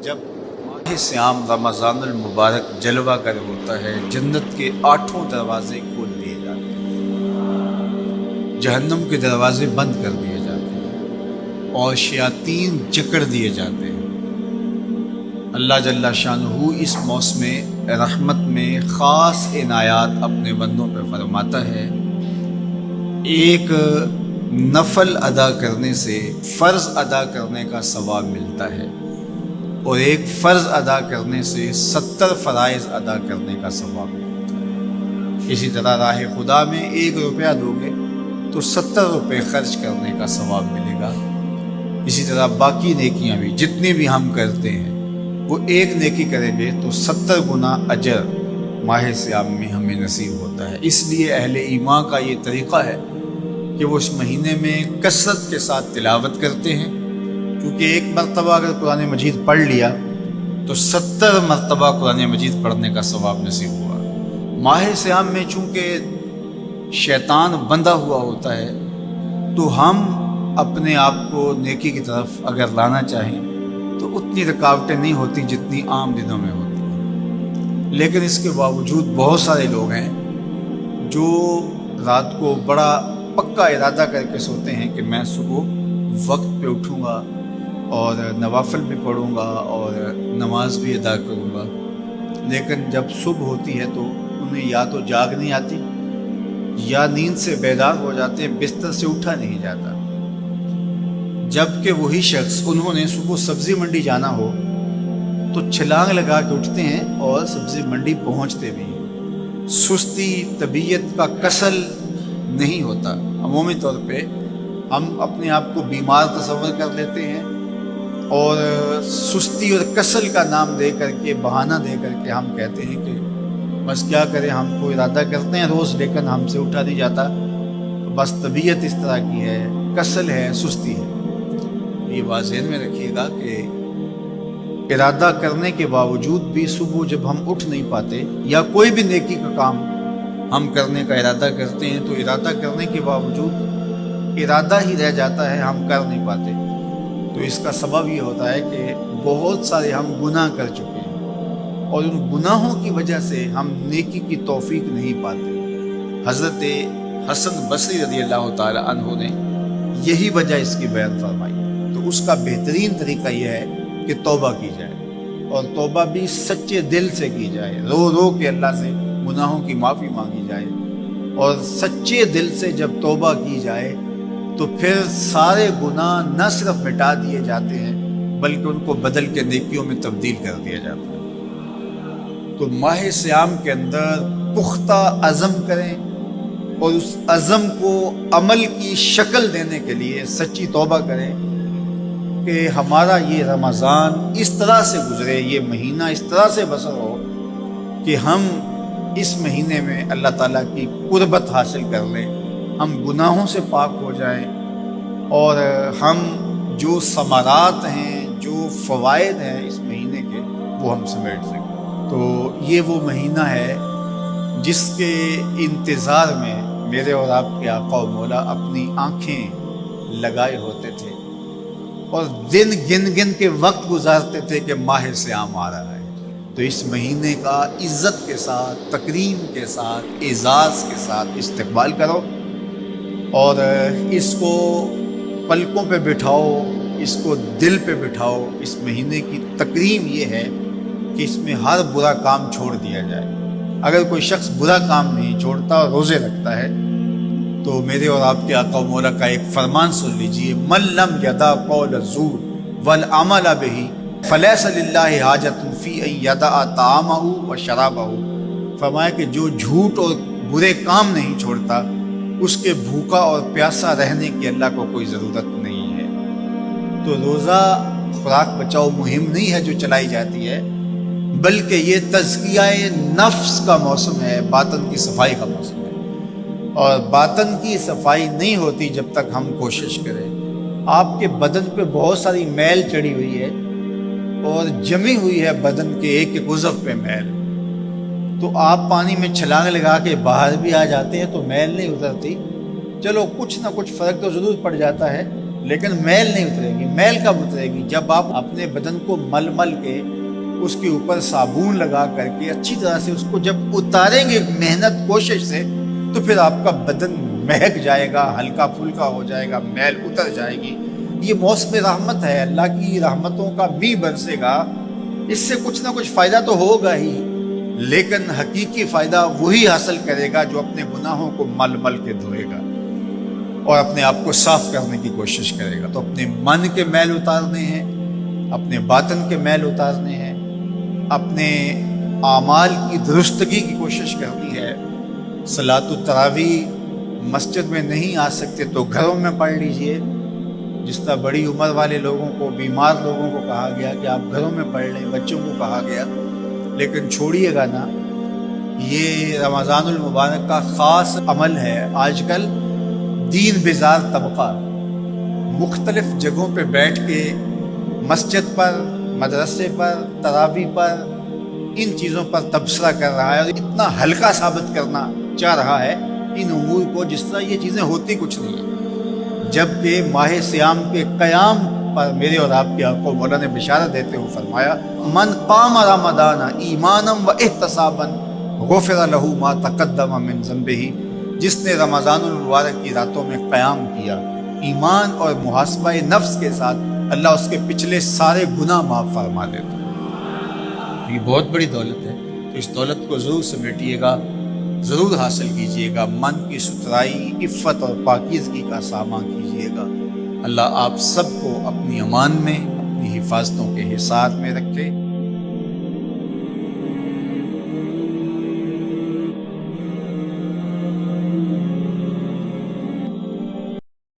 جب ماہ صیام رمضان المبارک جلوہ گر ہوتا ہے، جنت کے 8 دروازے کھول دیے جاتے ہیں، جہنم کے دروازے بند کر دیے جاتے ہیں اور شیاطین جکڑ دیے جاتے ہیں۔ اللہ جل شانہ اس موسم رحمت میں خاص عنایات اپنے بندوں پہ فرماتا ہے۔ ایک نفل ادا کرنے سے فرض ادا کرنے کا ثواب ملتا ہے اور ایک فرض ادا کرنے سے 70 فرائض ادا کرنے کا ثواب ملتا ہے۔ اسی طرح راہ خدا میں 1 روپیہ دو گے تو 70 روپے خرچ کرنے کا ثواب ملے گا۔ اسی طرح باقی نیکیاں بھی جتنی بھی ہم کرتے ہیں، وہ ایک نیکی کریں گے تو 70 گنا اجر ماہ صیام میں ہمیں نصیب ہوتا ہے۔ اس لیے اہل ایمان کا یہ طریقہ ہے کہ وہ اس مہینے میں کثرت کے ساتھ تلاوت کرتے ہیں، کیونکہ ایک مرتبہ اگر قرآن مجید پڑھ لیا تو 70 مرتبہ قرآن مجید پڑھنے کا ثواب نصیب ہوا۔ ماہ صیام میں چونکہ شیطان بندھا ہوا ہوتا ہے، تو ہم اپنے آپ کو نیکی کی طرف اگر لانا چاہیں تو اتنی رکاوٹیں نہیں ہوتی جتنی عام دنوں میں ہوتی ہیں، لیکن اس کے باوجود بہت سارے لوگ ہیں جو رات کو بڑا پکا ارادہ کر کے سوتے ہیں کہ میں صبح وقت پہ اٹھوں گا اور نوافل بھی پڑھوں گا اور نماز بھی ادا کروں گا، لیکن جب صبح ہوتی ہے تو انہیں یا تو جاگ نہیں آتی یا نیند سے بیدار ہو جاتے ہیں، بستر سے اٹھا نہیں جاتا۔ جبکہ وہی شخص انہوں نے صبح سبزی منڈی جانا ہو تو چھلانگ لگا کے اٹھتے ہیں اور سبزی منڈی پہنچتے بھی ہیں۔ سستی طبیعت کا کسل نہیں ہوتا۔ عمومی طور پہ ہم اپنے آپ کو بیمار تصور کر لیتے ہیں اور سستی اور کسل کا نام دے کر کے، بہانہ دے کر کے ہم کہتے ہیں کہ بس کیا کریں، ہم کو ارادہ کرتے ہیں روز لیکن ہم سے اٹھا نہیں جاتا، بس طبیعت اس طرح کی ہے، کسل ہے، سستی ہے۔ یہ بات ذہن میں رکھیے گا کہ ارادہ کرنے کے باوجود بھی صبح جب ہم اٹھ نہیں پاتے یا کوئی بھی نیکی کا کام ہم کرنے کا ارادہ کرتے ہیں تو ارادہ کرنے کے باوجود ارادہ ہی رہ جاتا ہے، ہم کر نہیں پاتے، تو اس کا سبب یہ ہوتا ہے کہ بہت سارے ہم گناہ کر چکے ہیں اور ان گناہوں کی وجہ سے ہم نیکی کی توفیق نہیں پاتے۔ حضرت حسن بصری رضی اللہ تعالی عنہ نے یہی وجہ اس کی بیان فرمائی، تو اس کا بہترین طریقہ یہ ہے کہ توبہ کی جائے اور توبہ بھی سچے دل سے کی جائے، رو رو کے اللہ سے گناہوں کی معافی مانگی جائے، اور سچے دل سے جب توبہ کی جائے تو پھر سارے گناہ نہ صرف مٹا دیے جاتے ہیں بلکہ ان کو بدل کے نیکیوں میں تبدیل کر دیا جاتا ہے۔ تو ماہ صیام کے اندر پختہ عزم کریں اور اس عزم کو عمل کی شکل دینے کے لیے سچی توبہ کریں کہ ہمارا یہ رمضان اس طرح سے گزرے، یہ مہینہ اس طرح سے بسر ہو کہ ہم اس مہینے میں اللہ تعالیٰ کی قربت حاصل کر لیں، ہم گناہوں سے پاک ہو جائیں اور ہم جو ثمرات ہیں، جو فوائد ہیں اس مہینے کے، وہ ہم سمیٹ سکیں۔ تو یہ وہ مہینہ ہے جس کے انتظار میں میرے اور آپ کے آقا و مولا اپنی آنکھیں لگائے ہوتے تھے اور دن گن گن کے وقت گزارتے تھے کہ ماہ صیام آ رہا ہے۔ تو اس مہینے کا عزت کے ساتھ، تکریم کے ساتھ، اعزاز کے ساتھ استقبال کرو اور اس کو پلکوں پہ بٹھاؤ، اس کو دل پہ بٹھاؤ۔ اس مہینے کی تکریم یہ ہے کہ اس میں ہر برا کام چھوڑ دیا جائے۔ اگر کوئی شخص برا کام نہیں چھوڑتا اور روزے رکھتا ہے تو میرے اور آپ کے آقا و مولا کا ایک فرمان سن لیجئے، من لم یدع قول الزور والعمل بہ فلیس للہ حاجۃ فی ان یدع طعامہ و شرابہ۔ فرمایا کہ جو جھوٹ اور برے کام نہیں چھوڑتا، اس کے بھوکا اور پیاسا رہنے کی اللہ کو کوئی ضرورت نہیں ہے۔ تو روزہ خوراک بچاؤ مہم نہیں ہے جو چلائی جاتی ہے، بلکہ یہ تزکیہ نفس کا موسم ہے، باطن کی صفائی کا موسم ہے، اور باطن کی صفائی نہیں ہوتی جب تک ہم کوشش کریں۔ آپ کے بدن پہ بہت ساری میل چڑھی ہوئی ہے اور جمی ہوئی ہے بدن کے ایک ایک عضو پہ میل، تو آپ پانی میں چھلانگ لگا کے باہر بھی آ جاتے ہیں تو میل نہیں اترتی، چلو کچھ نہ کچھ فرق تو ضرور پڑ جاتا ہے، لیکن میل نہیں اترے گی۔ میل کب اترے گی؟ جب آپ اپنے بدن کو مل مل کے اس کے اوپر صابن لگا کر کے اچھی طرح سے اس کو جب اتاریں گے محنت کوشش سے، تو پھر آپ کا بدن مہک جائے گا، ہلکا پھلکا ہو جائے گا، میل اتر جائے گی۔ یہ موسم رحمت ہے، اللہ کی رحمتوں کا می برسے گا، اس سے کچھ نہ کچھ فائدہ تو ہوگا ہی، لیکن حقیقی فائدہ وہی حاصل کرے گا جو اپنے گناہوں کو مل مل کے دھوئے گا اور اپنے آپ کو صاف کرنے کی کوشش کرے گا۔ تو اپنے من کے میل اتارنے ہیں، اپنے باطن کے میل اتارنے ہیں، اپنے اعمال کی درستگی کی کوشش کرنی ہے۔ صلاۃ التراویح مسجد میں نہیں آ سکتے تو گھروں میں پڑھ لیجئے، جس طرح بڑی عمر والے لوگوں کو، بیمار لوگوں کو کہا گیا کہ آپ گھروں میں پڑھ لیں، بچوں کو کہا گیا، لیکن چھوڑیے گا نا، یہ رمضان المبارک کا خاص عمل ہے۔ آج کل دین بیزار طبقہ مختلف جگہوں پہ بیٹھ کے مسجد پر، مدرسے پر، تراویح پر، ان چیزوں پر تبصرہ کر رہا ہے اور اتنا ہلکا ثابت کرنا چاہ رہا ہے ان امور کو، جس طرح یہ چیزیں ہوتی کچھ نہیں ہیں، جبکہ ماہ صیام کے قیام پر میرے اور آپ کے آقا مولا نے بشارت دیتے ہوئے فرمایا، من قام رمضان ایمانا و احتسابا غفر لہ ما تقدم من ذنبہ، جس نے رمضان المبارک کی راتوں میں قیام کیا ایمان اور محاسبہ نفس کے ساتھ، اللہ اس کے پچھلے سارے گناہ معاف فرما دیتا۔ یہ بہت بڑی دولت ہے، تو اس دولت کو ضرور سمیٹیے گا، ضرور حاصل کیجئے گا، من کی ستھرائی، عفت اور پاکیزگی کا سامان کیجئے گا۔ اللہ آپ سب کو اپنی امان میں، اپنی حفاظتوں کے حصار میں رکھے۔